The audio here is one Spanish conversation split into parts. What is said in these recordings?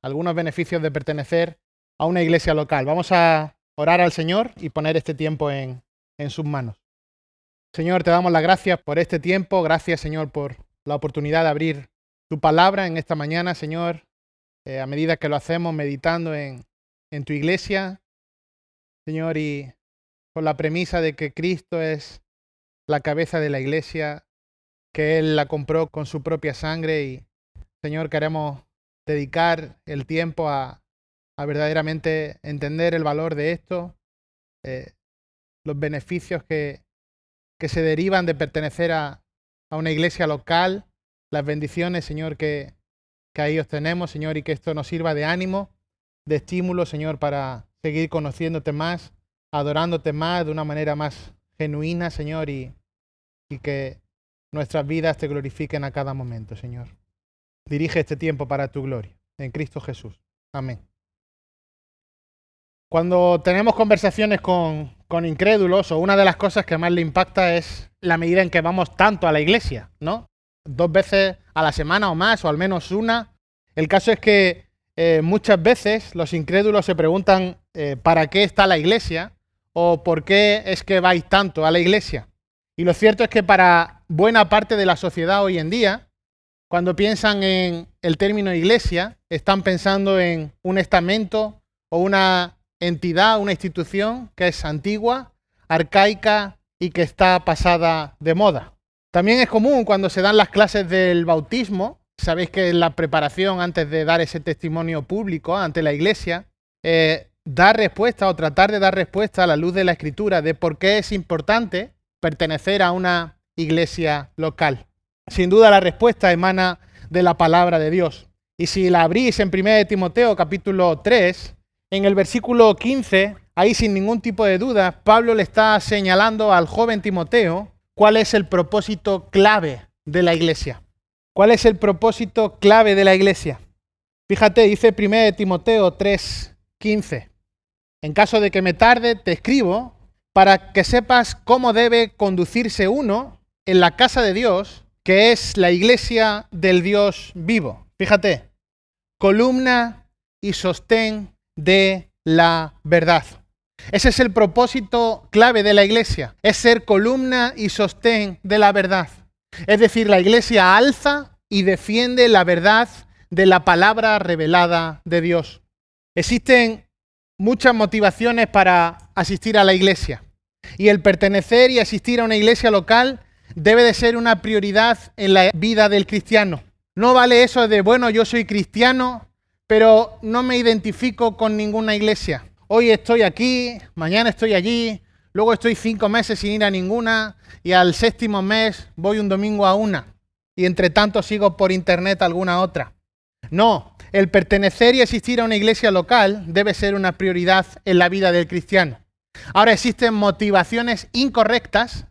algunos beneficios de pertenecer a una iglesia local. Vamos a orar al Señor y poner este tiempo en sus manos. Señor, te damos las gracias por este tiempo. Gracias, Señor, por la oportunidad de abrir tu palabra en esta mañana, Señor. A medida que lo hacemos, meditando en tu iglesia, Señor, y con la premisa de que Cristo es la cabeza de la iglesia, que Él la compró con su propia sangre y, Señor, queremos dedicar el tiempo a verdaderamente entender el valor de esto, los beneficios que se derivan de pertenecer a una iglesia local, las bendiciones, Señor, que ahí obtenemos, Señor, y que esto nos sirva de ánimo, de estímulo, Señor, para seguir conociéndote más, adorándote más de una manera más genuina, Señor, y que nuestras vidas te glorifiquen a cada momento, Señor. Dirige este tiempo para tu gloria, en Cristo Jesús. Amén. Cuando tenemos conversaciones con incrédulos, o una de las cosas que más le impacta es la medida en que vamos tanto a la iglesia, ¿no? 2 veces a la semana o más, o al menos una. El caso es que muchas veces los incrédulos se preguntan ¿para qué está la iglesia? O ¿por qué es que vais tanto a la iglesia? Y lo cierto es que para buena parte de la sociedad hoy en día, cuando piensan en el término iglesia, están pensando en un estamento o una entidad, una institución que es antigua, arcaica y que está pasada de moda. También es común cuando se dan las clases del bautismo, sabéis que en la preparación antes de dar ese testimonio público ante la iglesia, dar respuesta o tratar de dar respuesta a la luz de la Escritura de por qué es importante pertenecer a una iglesia local. Sin duda la respuesta emana de la palabra de Dios. Y si la abrís en 1 Timoteo capítulo 3, en el versículo 15, ahí sin ningún tipo de duda, Pablo le está señalando al joven Timoteo cuál es el propósito clave de la iglesia. ¿Cuál es el propósito clave de la iglesia? Fíjate, dice 1 Timoteo 3:15. En caso de que me tarde, te escribo para que sepas cómo debe conducirse uno en la casa de Dios, que es la iglesia del Dios vivo. Fíjate, columna y sostén de la verdad. Ese es el propósito clave de la iglesia, es ser columna y sostén de la verdad. Es decir, la iglesia alza y defiende la verdad de la palabra revelada de Dios. Existen muchas motivaciones para asistir a la iglesia, y el pertenecer y asistir a una iglesia local debe de ser una prioridad en la vida del cristiano. No vale eso de, bueno, yo soy cristiano, pero no me identifico con ninguna iglesia. Hoy estoy aquí, mañana estoy allí, luego estoy 5 meses sin ir a ninguna y al 7º mes voy un domingo a una y entre tanto sigo por internet alguna otra. No, el pertenecer y asistir a una iglesia local debe ser una prioridad en la vida del cristiano. Ahora existen motivaciones incorrectas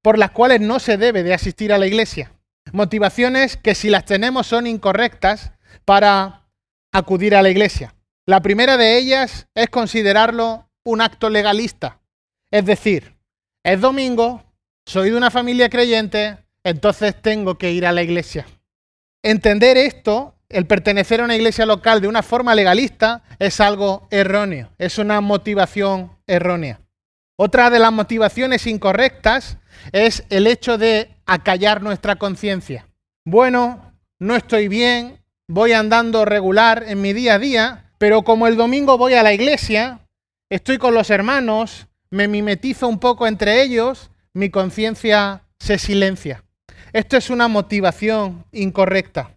por las cuales no se debe de asistir a la iglesia. Motivaciones que si las tenemos son incorrectas para acudir a la iglesia. La primera de ellas es considerarlo un acto legalista. Es decir, es domingo, soy de una familia creyente, entonces tengo que ir a la iglesia. Entender esto, el pertenecer a una iglesia local de una forma legalista, es algo erróneo, es una motivación errónea. Otra de las motivaciones incorrectas es el hecho de acallar nuestra conciencia. Bueno, no estoy bien, voy andando regular en mi día a día, pero como el domingo voy a la iglesia, estoy con los hermanos, me mimetizo un poco entre ellos, mi conciencia se silencia. Esto es una motivación incorrecta.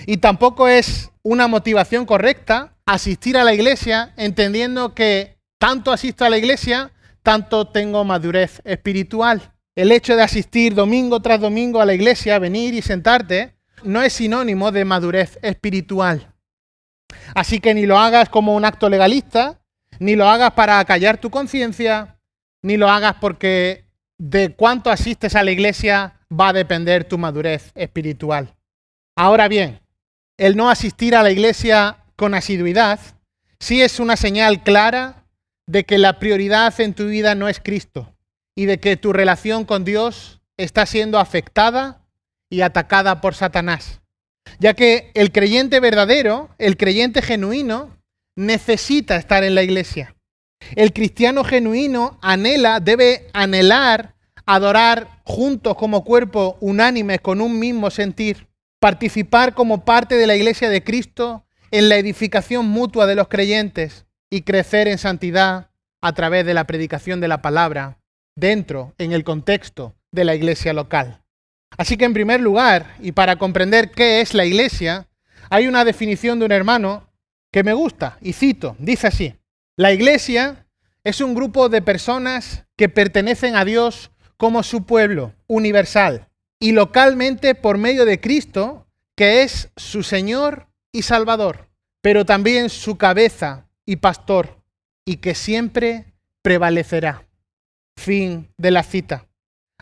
Y tampoco es una motivación correcta asistir a la iglesia entendiendo que tanto asisto a la iglesia, tanto tengo madurez espiritual. El hecho de asistir domingo tras domingo a la iglesia, venir y sentarte, no es sinónimo de madurez espiritual. Así que ni lo hagas como un acto legalista, ni lo hagas para acallar tu conciencia, ni lo hagas porque de cuánto asistes a la iglesia va a depender tu madurez espiritual. Ahora bien, el no asistir a la iglesia con asiduidad sí es una señal clara de que la prioridad en tu vida no es Cristo y de que tu relación con Dios está siendo afectada y atacada por Satanás. ya que el creyente verdadero, el creyente genuino, necesita estar en la iglesia. El cristiano genuino debe anhelar adorar juntos como cuerpo unánime con un mismo sentir, participar como parte de la iglesia de Cristo en la edificación mutua de los creyentes y crecer en santidad a través de la predicación de la palabra dentro, en el contexto de la iglesia local. Así que en primer lugar, y para comprender qué es la iglesia, hay una definición de un hermano que me gusta, y cito, dice así: la iglesia es un grupo de personas que pertenecen a Dios como su pueblo universal y localmente por medio de Cristo, que es su Señor y Salvador, pero también su cabeza y pastor, y que siempre prevalecerá. Fin de la cita.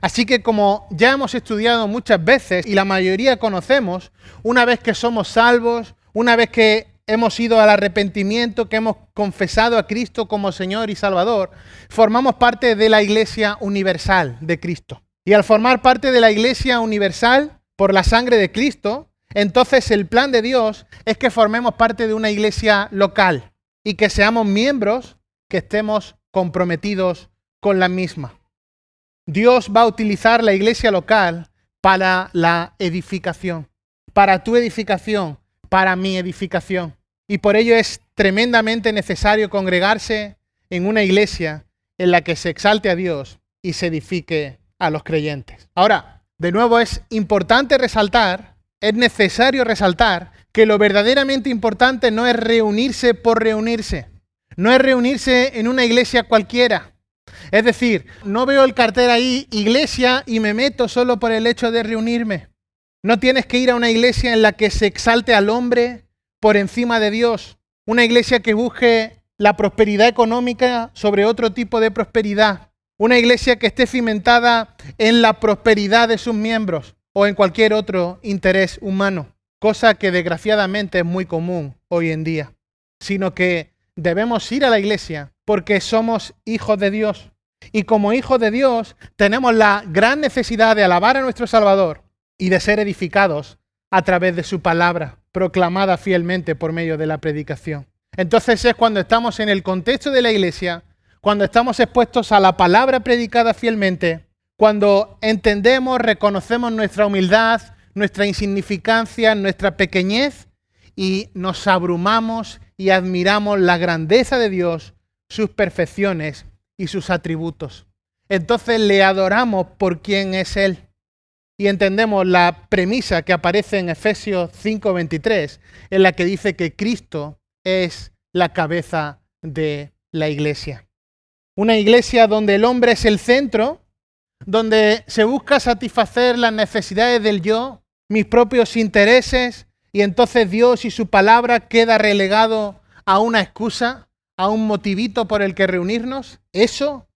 Así que como ya hemos estudiado muchas veces y la mayoría conocemos, una vez que somos salvos, una vez que hemos ido al arrepentimiento, que hemos confesado a Cristo como Señor y Salvador, formamos parte de la Iglesia Universal de Cristo. Y al formar parte de la Iglesia Universal por la sangre de Cristo, entonces el plan de Dios es que formemos parte de una iglesia local y que seamos miembros que estemos comprometidos con la misma. Dios va a utilizar la iglesia local para la edificación, para tu edificación, para mi edificación. Y por ello es tremendamente necesario congregarse en una iglesia en la que se exalte a Dios y se edifique a los creyentes. Ahora, de nuevo es importante resaltar, es necesario resaltar que lo verdaderamente importante no es reunirse por reunirse, no es reunirse en una iglesia cualquiera. Es decir, no veo el cartel ahí, iglesia, y me meto solo por el hecho de reunirme. No tienes que ir a una iglesia en la que se exalte al hombre por encima de Dios. Una iglesia que busque la prosperidad económica sobre otro tipo de prosperidad. Una iglesia que esté cimentada en la prosperidad de sus miembros o en cualquier otro interés humano. Cosa que desgraciadamente es muy común hoy en día. Sino que debemos ir a la iglesia porque somos hijos de Dios. Y como hijos de Dios tenemos la gran necesidad de alabar a nuestro Salvador y de ser edificados a través de su palabra, proclamada fielmente por medio de la predicación. Entonces es cuando estamos en el contexto de la iglesia, cuando estamos expuestos a la palabra predicada fielmente, cuando entendemos, reconocemos nuestra humildad, nuestra insignificancia, nuestra pequeñez y nos abrumamos y admiramos la grandeza de Dios, sus perfecciones y sus atributos. Entonces le adoramos por quien es Él. Y entendemos la premisa que aparece en Efesios 5:23, en la que dice que Cristo es la cabeza de la iglesia. Una iglesia donde el hombre es el centro, donde se busca satisfacer las necesidades del yo, mis propios intereses, y entonces Dios y su palabra queda relegado a una excusa, a un motivito por el que reunirnos. Eso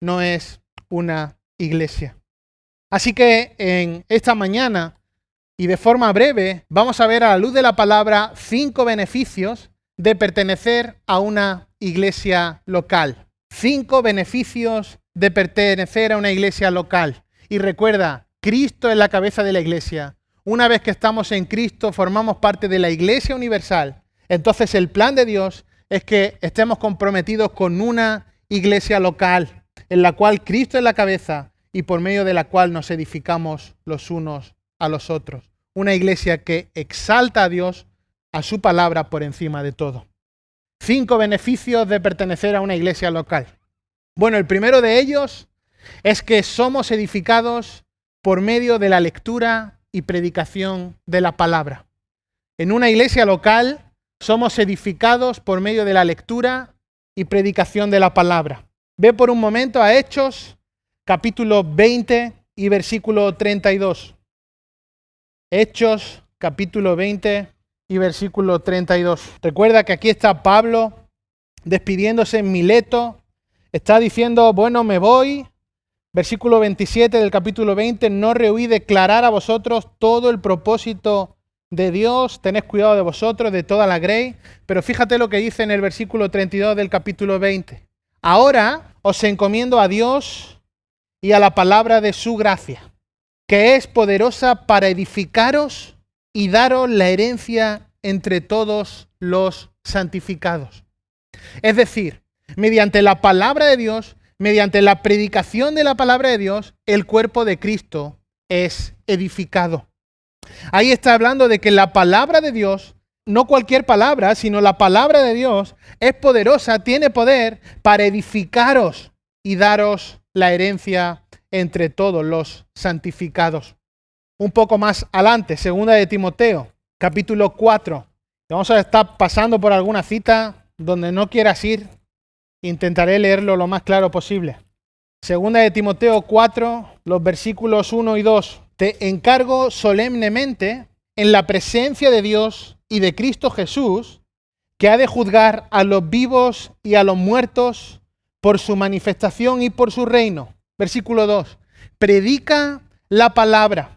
no es una iglesia. Así que en esta mañana, y de forma breve, vamos a ver a la luz de la palabra 5 beneficios de pertenecer a una iglesia local. 5 beneficios de pertenecer a una iglesia local. Y recuerda, Cristo es la cabeza de la iglesia. Una vez que estamos en Cristo, formamos parte de la iglesia universal. Entonces el plan de Dios es que estemos comprometidos con una iglesia local, en la cual Cristo es la cabeza y por medio de la cual nos edificamos los unos a los otros. Una iglesia que exalta a Dios, a su palabra por encima de todo. 5 beneficios de pertenecer a una iglesia local. Bueno, el primero de ellos es que somos edificados por medio de la lectura y predicación de la palabra. En una iglesia local somos edificados por medio de la lectura y predicación de la palabra. Ve por un momento a Hechos, capítulo 20 y versículo 32. Hechos, capítulo 20 y versículo 32. Recuerda que aquí está Pablo despidiéndose en Mileto. Está diciendo, bueno, me voy. Versículo 27 del capítulo 20, no rehuí declarar a vosotros todo el propósito de Dios, tened cuidado de vosotros, de toda la grey. Pero fíjate lo que dice en el versículo 32 del capítulo 20. Ahora os encomiendo a Dios y a la palabra de su gracia, que es poderosa para edificaros y daros la herencia entre todos los santificados. Es decir, mediante la palabra de Dios, mediante la predicación de la palabra de Dios, el cuerpo de Cristo es edificado. Ahí está hablando de que la palabra de Dios, no cualquier palabra, sino la palabra de Dios, es poderosa, tiene poder para edificaros y daros la herencia entre todos los santificados. Un poco más adelante, segunda de Timoteo, capítulo 4. Vamos a estar pasando por alguna cita donde no quieras ir. Intentaré leerlo lo más claro posible. Segunda de Timoteo 4, los versículos 1 y 2. Te encargo solemnemente en la presencia de Dios y de Cristo Jesús, que ha de juzgar a los vivos y a los muertos por su manifestación y por su reino. Versículo 2. Predica la palabra,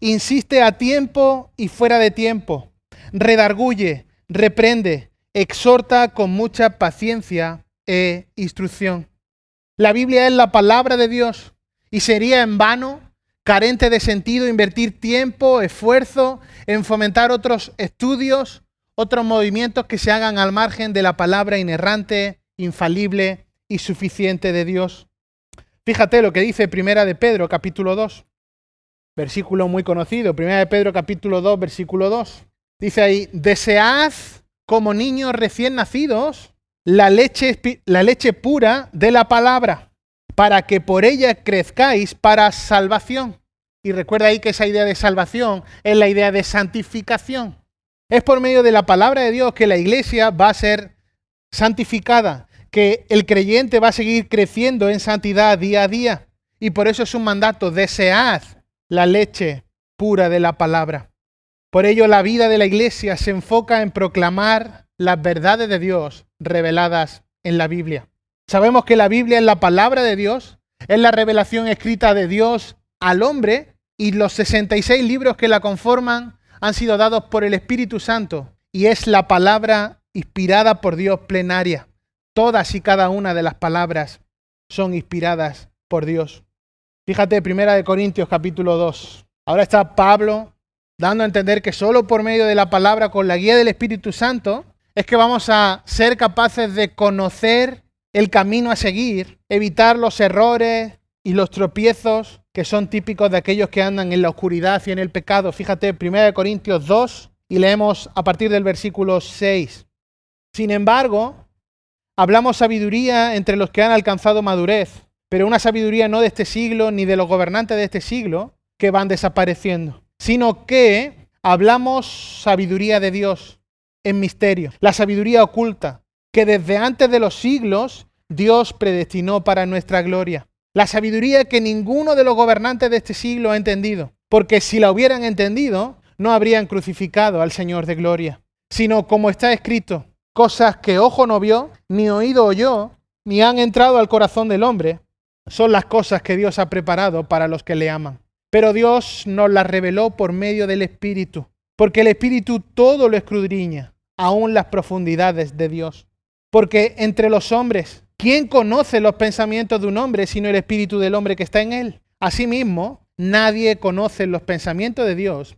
insiste a tiempo y fuera de tiempo, redarguye, reprende, exhorta con mucha paciencia e instrucción. La Biblia es la palabra de Dios y sería en vano, carente de sentido, invertir tiempo, esfuerzo en fomentar otros estudios, otros movimientos que se hagan al margen de la palabra inerrante, infalible y suficiente de Dios. Fíjate lo que dice Primera de Pedro, capítulo 2, versículo muy conocido. Primera de Pedro, capítulo 2, versículo 2. Dice ahí, desead como niños recién nacidos la leche pura de la palabra, para que por ella crezcáis para salvación. Y recuerda ahí que esa idea de salvación es la idea de santificación. Es por medio de la palabra de Dios que la iglesia va a ser santificada, que el creyente va a seguir creciendo en santidad día a día. Y por eso es un mandato, desead la leche pura de la palabra. Por ello la vida de la iglesia se enfoca en proclamar las verdades de Dios reveladas en la Biblia. Sabemos que la Biblia es la palabra de Dios, es la revelación escrita de Dios al hombre, y los 66 libros que la conforman han sido dados por el Espíritu Santo, y es la palabra inspirada por Dios plenaria. Todas y cada una de las palabras son inspiradas por Dios. Fíjate, 1 Corintios capítulo 2. Ahora está Pablo dando a entender que solo por medio de la palabra, con la guía del Espíritu Santo, es que vamos a ser capaces de conocer el camino a seguir, evitar los errores y los tropiezos que son típicos de aquellos que andan en la oscuridad y en el pecado. Fíjate, 1 Corintios 2, y leemos a partir del versículo 6. Sin embargo, hablamos sabiduría entre los que han alcanzado madurez, pero una sabiduría no de este siglo, ni de los gobernantes de este siglo, que van desapareciendo, sino que hablamos sabiduría de Dios en misterio, la sabiduría oculta, que desde antes de los siglos Dios predestinó para nuestra gloria. La sabiduría que ninguno de los gobernantes de este siglo ha entendido, porque si la hubieran entendido, no habrían crucificado al Señor de gloria, sino como está escrito, cosas que ojo no vio, ni oído oyó, ni han entrado al corazón del hombre, son las cosas que Dios ha preparado para los que le aman. Pero Dios nos las reveló por medio del Espíritu, porque el Espíritu todo lo escudriña, aún las profundidades de Dios. Porque entre los hombres, ¿quién conoce los pensamientos de un hombre sino el espíritu del hombre que está en él? Asimismo, nadie conoce los pensamientos de Dios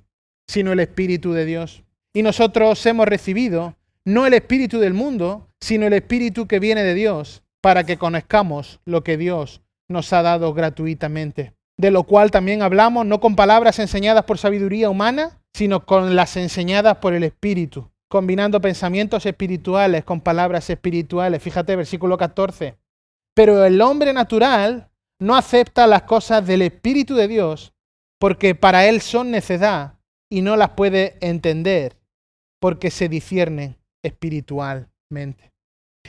sino el Espíritu de Dios. Y nosotros hemos recibido no el espíritu del mundo, sino el Espíritu que viene de Dios, para que conozcamos lo que Dios nos ha dado gratuitamente. De lo cual también hablamos, no con palabras enseñadas por sabiduría humana, sino con las enseñadas por el Espíritu, combinando pensamientos espirituales con palabras espirituales. Fíjate, versículo 14. Pero el hombre natural no acepta las cosas del Espíritu de Dios, porque para él son necedad y no las puede entender, porque se disciernen espiritualmente.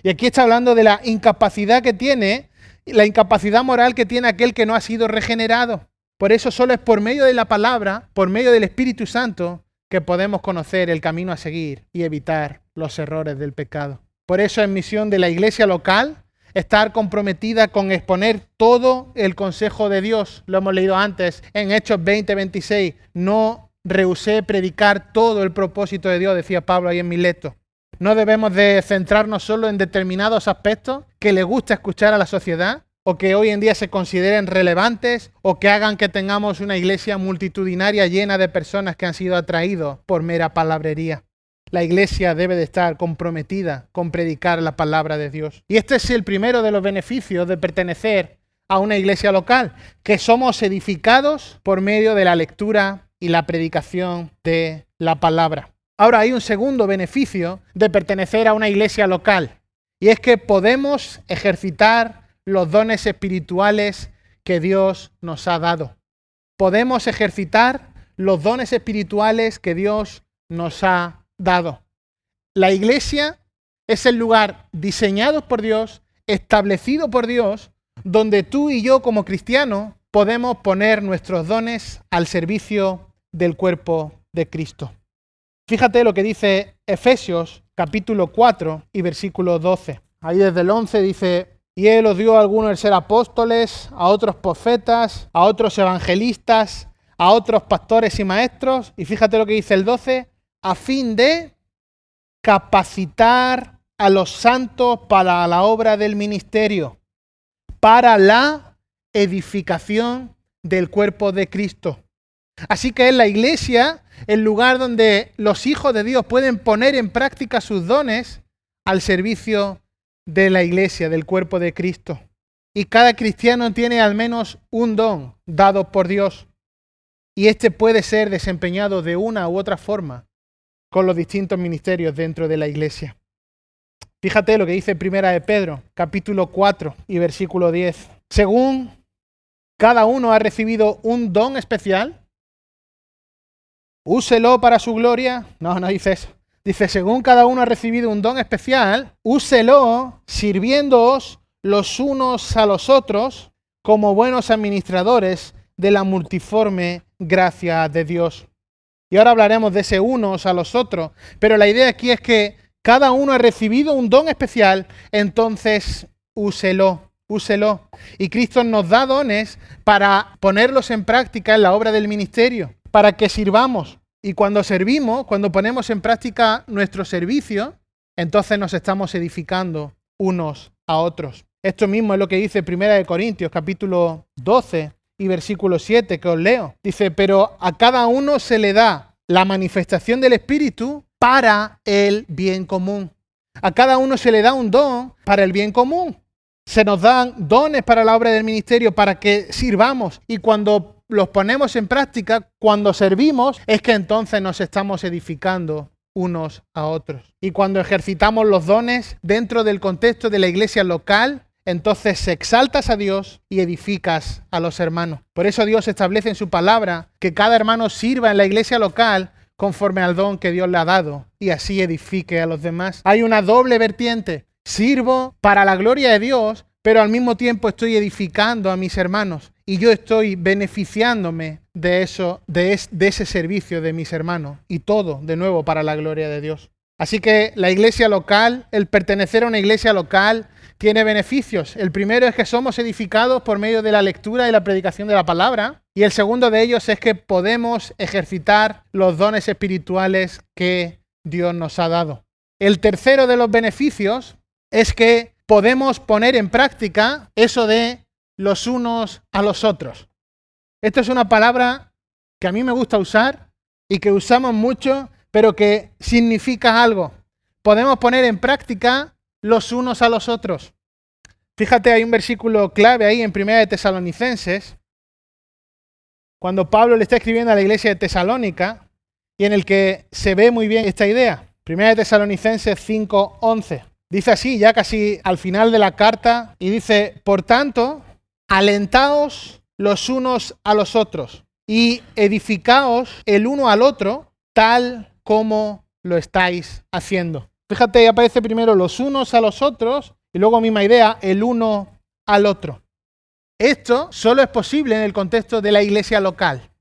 Y aquí está hablando de la incapacidad que tiene, la incapacidad moral que tiene aquel que no ha sido regenerado. Por eso solo es por medio de la palabra, por medio del Espíritu Santo, que podemos conocer el camino a seguir y evitar los errores del pecado. Por eso es misión de la iglesia local estar comprometida con exponer todo el consejo de Dios. Lo hemos leído antes en Hechos 20:26. No rehusé predicar todo el propósito de Dios, decía Pablo ahí en Mileto. No debemos de centrarnos solo en determinados aspectos que le gusta escuchar a la sociedad o que hoy en día se consideren relevantes, o que hagan que tengamos una iglesia multitudinaria llena de personas que han sido atraídos por mera palabrería. La iglesia debe de estar comprometida con predicar la palabra de Dios. Y este es el primero de los beneficios de pertenecer a una iglesia local, que somos edificados por medio de la lectura y la predicación de la palabra. Ahora hay un segundo beneficio de pertenecer a una iglesia local, y es que podemos ejercitar los dones espirituales que Dios nos ha dado. Podemos ejercitar los dones espirituales que Dios nos ha dado. La iglesia es el lugar diseñado por Dios, establecido por Dios, donde tú y yo como cristianos podemos poner nuestros dones al servicio del cuerpo de Cristo. Fíjate lo que dice Efesios capítulo 4 y versículo 12. Ahí desde el 11 dice: y Él os dio a algunos el ser apóstoles, a otros profetas, a otros evangelistas, a otros pastores y maestros. Y fíjate lo que dice el 12, a fin de capacitar a los santos para la obra del ministerio, para la edificación del cuerpo de Cristo. Así que es la iglesia el lugar donde los hijos de Dios pueden poner en práctica sus dones al servicio de la iglesia, del cuerpo de Cristo. Y cada cristiano tiene al menos un don dado por Dios. Y este puede ser desempeñado de una u otra forma con los distintos ministerios dentro de la iglesia. Fíjate lo que dice Primera de Pedro, capítulo 4 y versículo 10. Según cada uno ha recibido un don especial, úselo para su gloria. No dice eso. Dice, según cada uno ha recibido un don especial, úselo sirviéndoos los unos a los otros como buenos administradores de la multiforme gracia de Dios. Y ahora hablaremos de ese unos a los otros, pero la idea aquí es que cada uno ha recibido un don especial, entonces úselo. Y Cristo nos da dones para ponerlos en práctica en la obra del ministerio, para que sirvamos. Y cuando servimos, cuando ponemos en práctica nuestro servicio, entonces nos estamos edificando unos a otros. Esto mismo es lo que dice 1 Corintios, capítulo 12 y versículo 7, que os leo. Dice, pero a cada uno se le da la manifestación del Espíritu para el bien común. A cada uno se le da un don para el bien común. Se nos dan dones para la obra del ministerio para que sirvamos, y cuando los ponemos en práctica, cuando servimos, es que entonces nos estamos edificando unos a otros. Y cuando ejercitamos los dones dentro del contexto de la iglesia local, entonces exaltas a Dios y edificas a los hermanos. Por eso Dios establece en su palabra que cada hermano sirva en la iglesia local conforme al don que Dios le ha dado, y así edifique a los demás. Hay una doble vertiente. Sirvo para la gloria de Dios, pero al mismo tiempo estoy edificando a mis hermanos, y yo estoy beneficiándome de eso, de ese servicio de mis hermanos, y todo, de nuevo, para la gloria de Dios. Así que la iglesia local, el pertenecer a una iglesia local, tiene beneficios. El primero es que somos edificados por medio de la lectura y la predicación de la palabra, y el segundo de ellos es que podemos ejercitar los dones espirituales que Dios nos ha dado. El tercero de los beneficios es que podemos poner en práctica eso de los unos a los otros. Esto es una palabra que a mí me gusta usar y que usamos mucho, pero que significa algo. Podemos poner en práctica los unos a los otros. Fíjate, hay un versículo clave ahí en 1 de Tesalonicenses, cuando Pablo le está escribiendo a la iglesia de Tesalónica, y en el que se ve muy bien esta idea. 1 de Tesalonicenses 5:11. Dice así, ya casi al final de la carta, y dice, por tanto, alentaos los unos a los otros y edificaos el uno al otro tal como lo estáis haciendo. Fíjate, aparece primero los unos a los otros y luego, misma idea, el uno al otro. Esto solo es posible en el contexto de la iglesia local.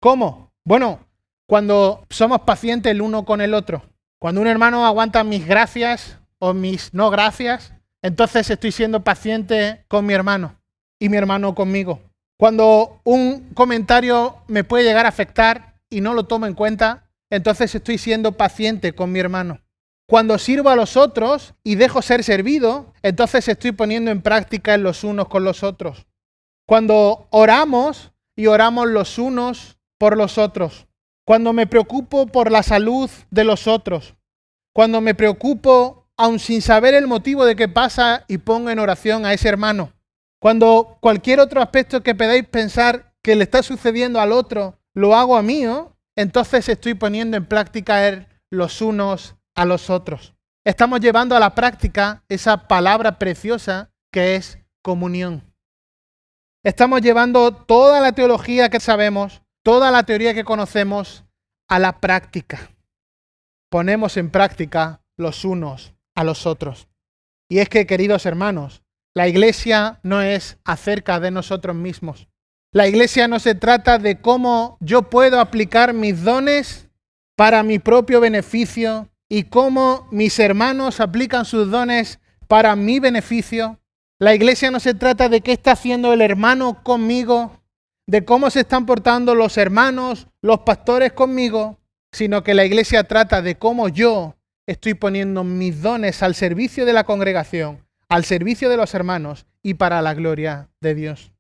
¿Cómo? Bueno, cuando somos pacientes el uno con el otro. Cuando un hermano aguanta mis gracias o mis no gracias, entonces estoy siendo paciente con mi hermano y mi hermano conmigo. Cuando un comentario me puede llegar a afectar y no lo tomo en cuenta, entonces estoy siendo paciente con mi hermano. Cuando sirvo a los otros y dejo ser servido, entonces estoy poniendo en práctica en los unos con los otros. Cuando oramos y oramos los unos por los otros. Cuando me preocupo por la salud de los otros. Cuando me preocupo, aun sin saber el motivo de qué pasa, y pongo en oración a ese hermano. Cuando cualquier otro aspecto que podáis pensar que le está sucediendo al otro, lo hago a mío, entonces estoy poniendo en práctica los unos a los otros. Estamos llevando a la práctica esa palabra preciosa que es comunión. Estamos llevando toda la teología que sabemos, toda la teoría que conocemos, a la práctica. Ponemos en práctica los unos a los otros. Y es que, queridos hermanos, la iglesia no es acerca de nosotros mismos. La iglesia no se trata de cómo yo puedo aplicar mis dones para mi propio beneficio y cómo mis hermanos aplican sus dones para mi beneficio. La iglesia no se trata de qué está haciendo el hermano conmigo, de cómo se están portando los hermanos, los pastores conmigo, sino que la iglesia trata de cómo yo estoy poniendo mis dones al servicio de la congregación, al servicio de los hermanos y para la gloria de Dios.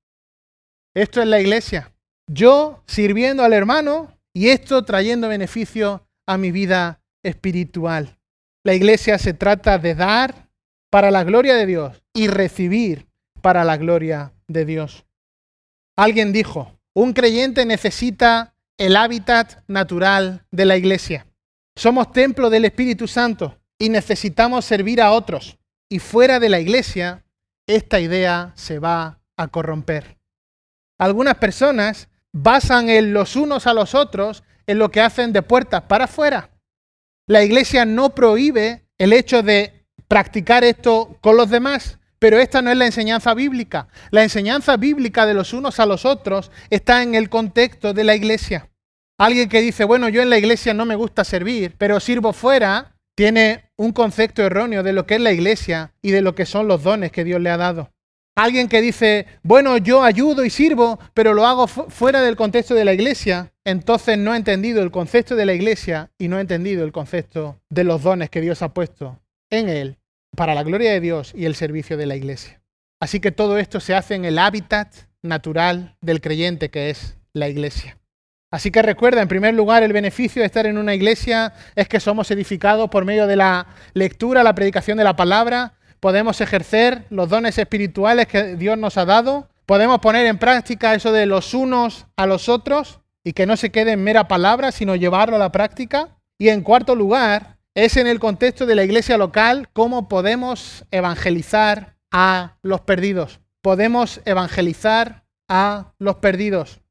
Esto es la iglesia. Yo sirviendo al hermano y esto trayendo beneficio a mi vida espiritual. La iglesia se trata de dar para la gloria de Dios y recibir para la gloria de Dios. Alguien dijo, un creyente necesita el hábitat natural de la iglesia. Somos templo del Espíritu Santo y necesitamos servir a otros. Y fuera de la iglesia, esta idea se va a corromper. Algunas personas basan en los unos a los otros en lo que hacen de puertas para afuera. La iglesia no prohíbe el hecho de practicar esto con los demás, pero esta no es la enseñanza bíblica. La enseñanza bíblica de los unos a los otros está en el contexto de la iglesia. Alguien que dice, bueno, yo en la iglesia no me gusta servir, pero sirvo fuera, tiene un concepto erróneo de lo que es la iglesia y de lo que son los dones que Dios le ha dado. Alguien que dice, bueno, yo ayudo y sirvo, pero lo hago fuera del contexto de la iglesia, entonces no ha entendido el concepto de la iglesia y no ha entendido el concepto de los dones que Dios ha puesto en él para la gloria de Dios y el servicio de la iglesia. Así que todo esto se hace en el hábitat natural del creyente, que es la iglesia. Así que recuerda, en primer lugar, el beneficio de estar en una iglesia es que somos edificados por medio de la lectura, la predicación de la palabra. Podemos ejercer los dones espirituales que Dios nos ha dado. Podemos poner en práctica eso de los unos a los otros y que no se quede en mera palabra, sino llevarlo a la práctica. Y en cuarto lugar, es en el contexto de la iglesia local cómo podemos evangelizar a los perdidos. Podemos evangelizar a los perdidos.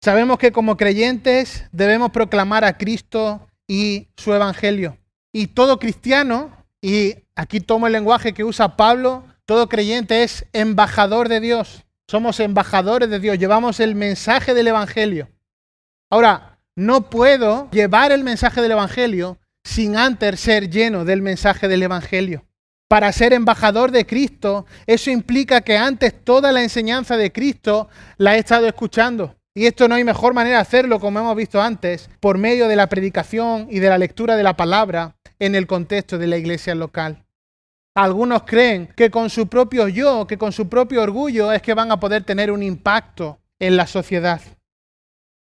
Sabemos que como creyentes debemos proclamar a Cristo y su evangelio. Y todo cristiano, y aquí tomo el lenguaje que usa Pablo, todo creyente es embajador de Dios. Somos embajadores de Dios, llevamos el mensaje del evangelio. Ahora, no puedo llevar el mensaje del evangelio sin antes ser lleno del mensaje del evangelio. Para ser embajador de Cristo, eso implica que antes toda la enseñanza de Cristo la he estado escuchando. Y esto no hay mejor manera de hacerlo, como hemos visto antes, por medio de la predicación y de la lectura de la palabra en el contexto de la iglesia local. Algunos creen que con su propio yo, que con su propio orgullo es que van a poder tener un impacto en la sociedad.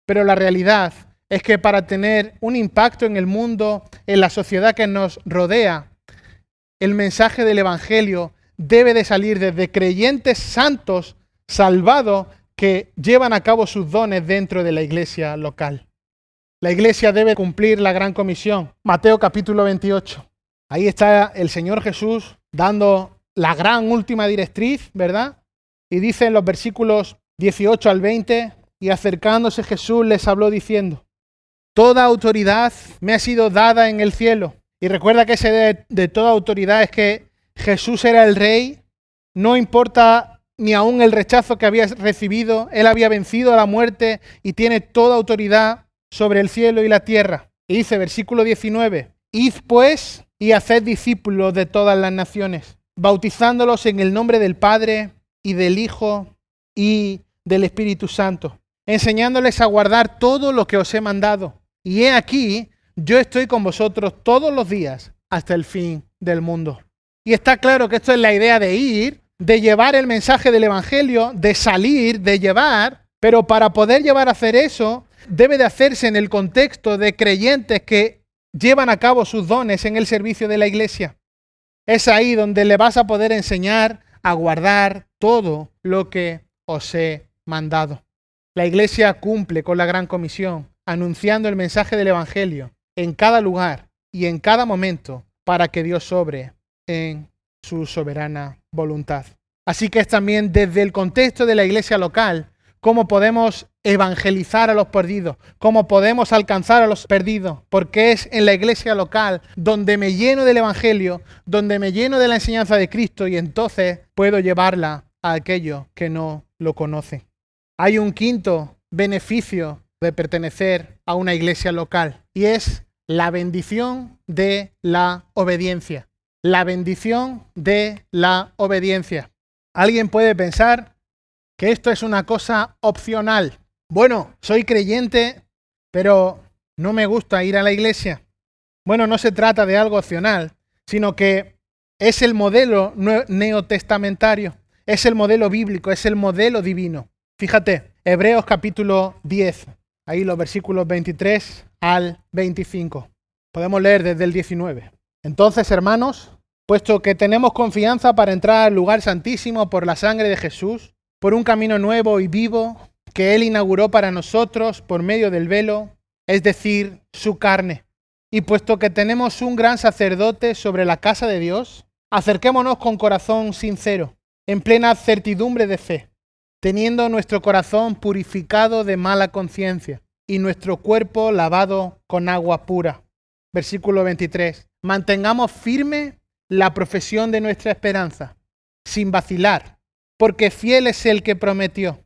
Pero la realidad es que para tener un impacto en el mundo, en la sociedad que nos rodea, el mensaje del evangelio debe de salir desde creyentes santos, salvados, que llevan a cabo sus dones dentro de la iglesia local. La iglesia debe cumplir la gran comisión. Mateo capítulo 28. Ahí está el Señor Jesús dando la gran última directriz, ¿verdad? Y dice en los versículos 18 al 20, y acercándose Jesús les habló diciendo, toda autoridad me ha sido dada en el cielo. Y recuerda que ese de toda autoridad es que Jesús era el rey, no importa ni aún el rechazo que había recibido, él había vencido a la muerte y tiene toda autoridad sobre el cielo y la tierra. Y dice, versículo 19, id pues y haced discípulos de todas las naciones, bautizándolos en el nombre del Padre y del Hijo y del Espíritu Santo, enseñándoles a guardar todo lo que os he mandado. Y he aquí, yo estoy con vosotros todos los días hasta el fin del mundo. Y está claro que esto es la idea de ir, de llevar el mensaje del Evangelio, de salir, de llevar, pero para poder llevar a hacer eso, debe de hacerse en el contexto de creyentes que llevan a cabo sus dones en el servicio de la iglesia. Es ahí donde le vas a poder enseñar a guardar todo lo que os he mandado. La iglesia cumple con la gran comisión, anunciando el mensaje del Evangelio en cada lugar y en cada momento para que Dios obre en su soberana voluntad. Así que es también desde el contexto de la iglesia local cómo podemos evangelizar a los perdidos, cómo podemos alcanzar a los perdidos, porque es en la iglesia local donde me lleno del Evangelio, donde me lleno de la enseñanza de Cristo y entonces puedo llevarla a aquellos que no lo conocen. Hay un quinto beneficio de pertenecer a una iglesia local y es la bendición de la obediencia. La bendición de la obediencia. Alguien puede pensar que esto es una cosa opcional. Bueno, soy creyente, pero no me gusta ir a la iglesia. Bueno, no se trata de algo opcional, sino que es el modelo neotestamentario, es el modelo bíblico, es el modelo divino. Fíjate, Hebreos capítulo 10, ahí los versículos 23 al 25. Podemos leer desde el 19. Entonces, hermanos, puesto que tenemos confianza para entrar al lugar santísimo por la sangre de Jesús, por un camino nuevo y vivo que Él inauguró para nosotros por medio del velo, es decir, su carne. Y puesto que tenemos un gran sacerdote sobre la casa de Dios, acerquémonos con corazón sincero, en plena certidumbre de fe, teniendo nuestro corazón purificado de mala conciencia y nuestro cuerpo lavado con agua pura. Versículo 23. Mantengamos firme la profesión de nuestra esperanza, sin vacilar, porque fiel es el que prometió.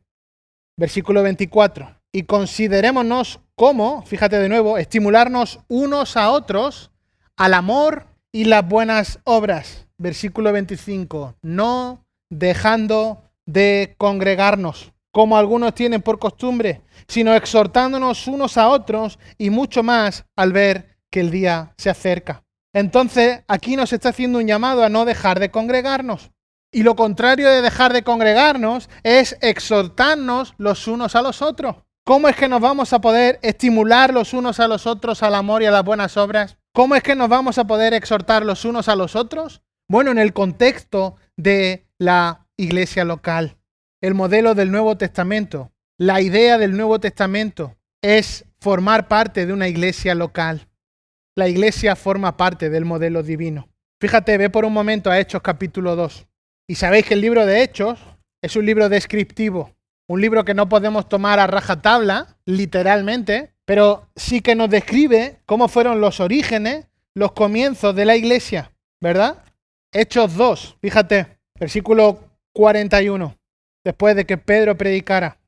Versículo 24. Y considerémonos cómo, fíjate de nuevo, estimularnos unos a otros al amor y las buenas obras. Versículo 25. No dejando de congregarnos, como algunos tienen por costumbre, sino exhortándonos unos a otros y mucho más al ver que el día se acerca. Entonces, aquí nos está haciendo un llamado a no dejar de congregarnos. Y lo contrario de dejar de congregarnos es exhortarnos los unos a los otros. ¿Cómo es que nos vamos a poder estimular los unos a los otros al amor y a las buenas obras? ¿Cómo es que nos vamos a poder exhortar los unos a los otros? Bueno, en el contexto de la iglesia local. El modelo del Nuevo Testamento, la idea del Nuevo Testamento es formar parte de una iglesia local. La iglesia forma parte del modelo divino. Fíjate, ve por un momento a Hechos capítulo 2. Y sabéis que el libro de Hechos es un libro descriptivo, un libro que no podemos tomar a rajatabla, literalmente, pero sí que nos describe cómo fueron los orígenes, los comienzos de la iglesia, ¿verdad? Hechos 2, fíjate, versículo 41, después de que Pedro predicara.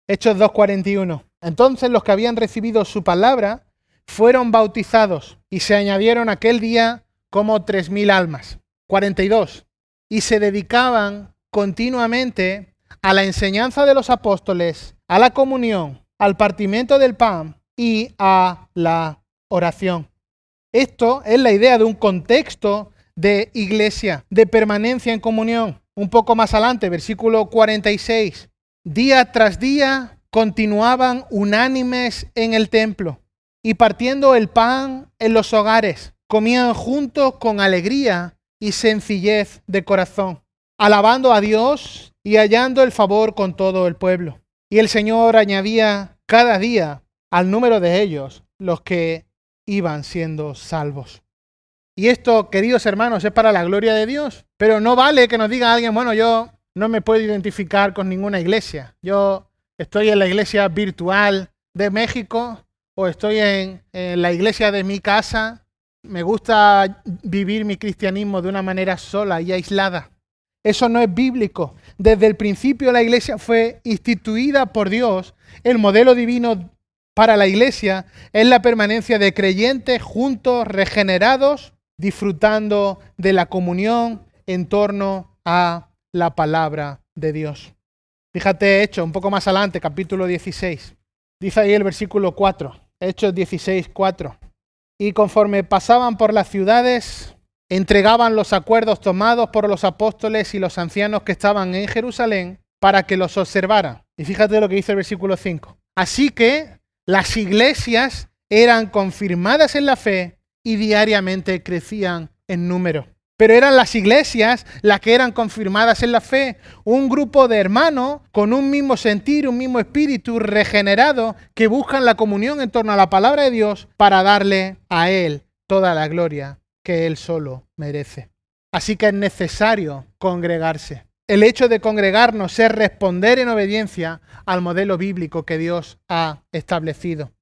Hechos 2:41. Entonces los que habían recibido su palabra fueron bautizados y se añadieron aquel día como 3,000 almas. 42. Y se dedicaban continuamente a la enseñanza de los apóstoles, a la comunión, al partimiento del pan y a la oración. Esto es la idea de un contexto de iglesia, de permanencia en comunión. Un poco más adelante, versículo 46. Día tras día continuaban unánimes en el templo y partiendo el pan en los hogares, comían juntos con alegría y sencillez de corazón, alabando a Dios y hallando el favor con todo el pueblo. Y el Señor añadía cada día al número de ellos los que iban siendo salvos. Y esto, queridos hermanos, es para la gloria de Dios. Pero no vale que nos diga alguien, bueno, yo no me puedo identificar con ninguna iglesia. Yo estoy en la iglesia virtual de México o estoy en la iglesia de mi casa. Me gusta vivir mi cristianismo de una manera sola y aislada. Eso no es bíblico. Desde el principio la iglesia fue instituida por Dios. El modelo divino para la iglesia es la permanencia de creyentes juntos, regenerados, disfrutando de la comunión en torno a la palabra de Dios. Fíjate, Hechos, un poco más adelante, capítulo 16. Dice ahí el versículo 4. Hechos 16:4. y conforme pasaban por las ciudades, entregaban los acuerdos tomados por los apóstoles y los ancianos que estaban en Jerusalén para que los observaran. Y fíjate lo que dice el versículo 5. Así que las iglesias eran confirmadas en la fe y diariamente crecían en número. Pero eran las iglesias las que eran confirmadas en la fe, un grupo de hermanos con un mismo sentir, un mismo espíritu regenerado que buscan la comunión en torno a la palabra de Dios para darle a Él toda la gloria que Él solo merece. Así que es necesario congregarse. El hecho de congregarnos es responder en obediencia al modelo bíblico que Dios ha establecido.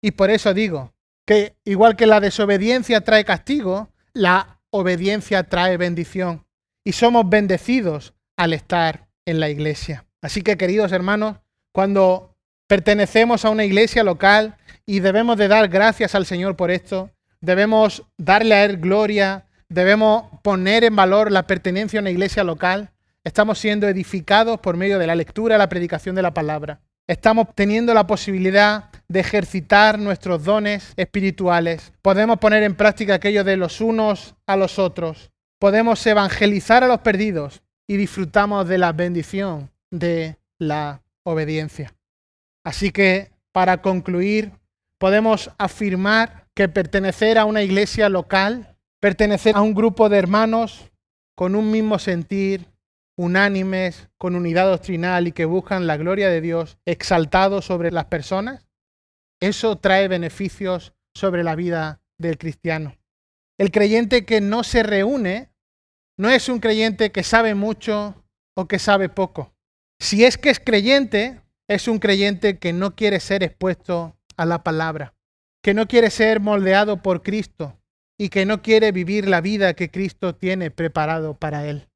Y por eso digo que igual que la desobediencia trae castigo, la obediencia trae bendición y somos bendecidos al estar en la iglesia. Así que, queridos hermanos, cuando pertenecemos a una iglesia local y debemos de dar gracias al Señor por esto, debemos darle a Él gloria, debemos poner en valor la pertenencia a una iglesia local, estamos siendo edificados por medio de la lectura, la predicación de la palabra. Estamos teniendo la posibilidad de ejercitar nuestros dones espirituales. Podemos poner en práctica aquello de los unos a los otros. Podemos evangelizar a los perdidos y disfrutamos de la bendición de la obediencia. Así que, para concluir, podemos afirmar que pertenecer a una iglesia local, pertenecer a un grupo de hermanos con un mismo sentir, unánimes, con unidad doctrinal y que buscan la gloria de Dios exaltado sobre las personas, eso trae beneficios sobre la vida del cristiano. El creyente que no se reúne no es un creyente que sabe mucho o que sabe poco. Si es que es creyente, es un creyente que no quiere ser expuesto a la palabra, que no quiere ser moldeado por Cristo y que no quiere vivir la vida que Cristo tiene preparado para él.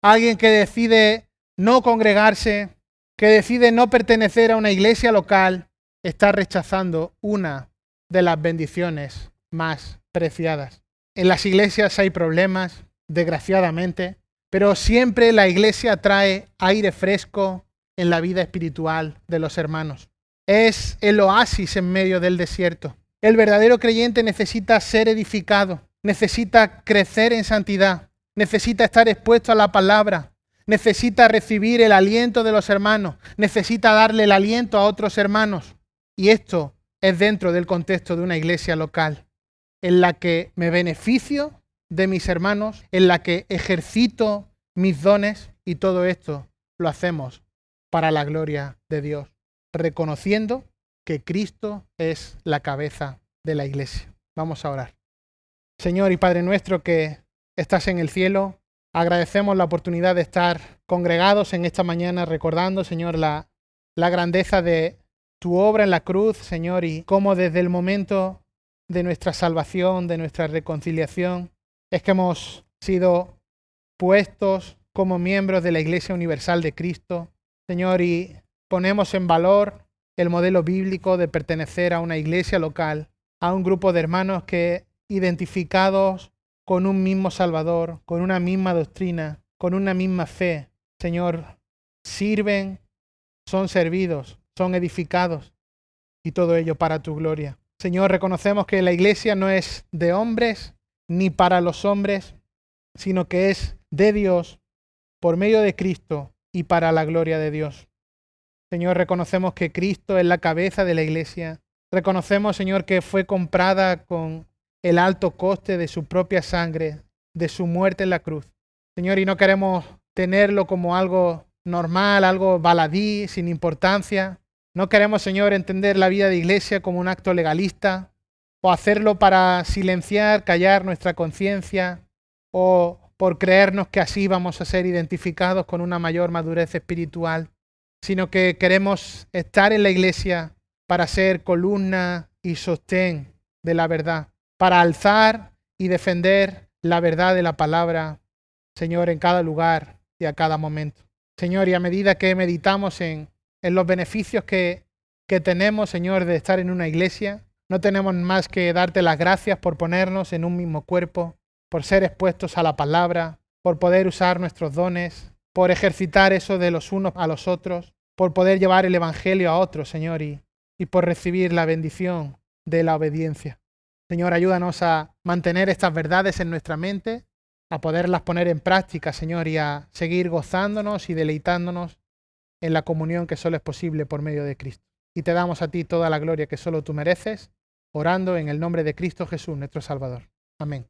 Alguien que decide no congregarse, que decide no pertenecer a una iglesia local, está rechazando una de las bendiciones más preciadas. En las iglesias hay problemas, desgraciadamente, pero siempre la iglesia trae aire fresco en la vida espiritual de los hermanos. Es el oasis en medio del desierto. El verdadero creyente necesita ser edificado, necesita crecer en santidad, necesita estar expuesto a la palabra, necesita recibir el aliento de los hermanos, necesita darle el aliento a otros hermanos. Y esto es dentro del contexto de una iglesia local, en la que me beneficio de mis hermanos, en la que ejercito mis dones, y todo esto lo hacemos para la gloria de Dios, reconociendo que Cristo es la cabeza de la iglesia. Vamos a orar. Señor y Padre nuestro que estás en el cielo, agradecemos la oportunidad de estar congregados en esta mañana, recordando, Señor, la grandeza de tu obra en la cruz, Señor, y cómo desde el momento de nuestra salvación, de nuestra reconciliación, es que hemos sido puestos como miembros de la Iglesia Universal de Cristo, Señor, y ponemos en valor el modelo bíblico de pertenecer a una iglesia local, a un grupo de hermanos que, identificados con un mismo Salvador, con una misma doctrina, con una misma fe, Señor, sirven, son servidos, son edificados, y todo ello para tu gloria. Señor, reconocemos que la iglesia no es de hombres ni para los hombres, sino que es de Dios, por medio de Cristo y para la gloria de Dios. Señor, reconocemos que Cristo es la cabeza de la iglesia. Reconocemos, Señor, que fue comprada con el alto coste de su propia sangre, de su muerte en la cruz. Señor, y no queremos tenerlo como algo normal, algo baladí, sin importancia. No queremos, Señor, entender la vida de iglesia como un acto legalista o hacerlo para silenciar, callar nuestra conciencia o por creernos que así vamos a ser identificados con una mayor madurez espiritual, sino que queremos estar en la iglesia para ser columna y sostén de la verdad, para alzar y defender la verdad de la palabra, Señor, en cada lugar y a cada momento. Señor, y a medida que meditamos en los beneficios que tenemos, Señor, de estar en una iglesia, no tenemos más que darte las gracias por ponernos en un mismo cuerpo, por ser expuestos a la palabra, por poder usar nuestros dones, por ejercitar eso de los unos a los otros, por poder llevar el evangelio a otros, Señor, y por recibir la bendición de la obediencia. Señor, ayúdanos a mantener estas verdades en nuestra mente, a poderlas poner en práctica, Señor, y a seguir gozándonos y deleitándonos en la comunión que solo es posible por medio de Cristo. Y te damos a ti toda la gloria que solo tú mereces, orando en el nombre de Cristo Jesús, nuestro Salvador. Amén.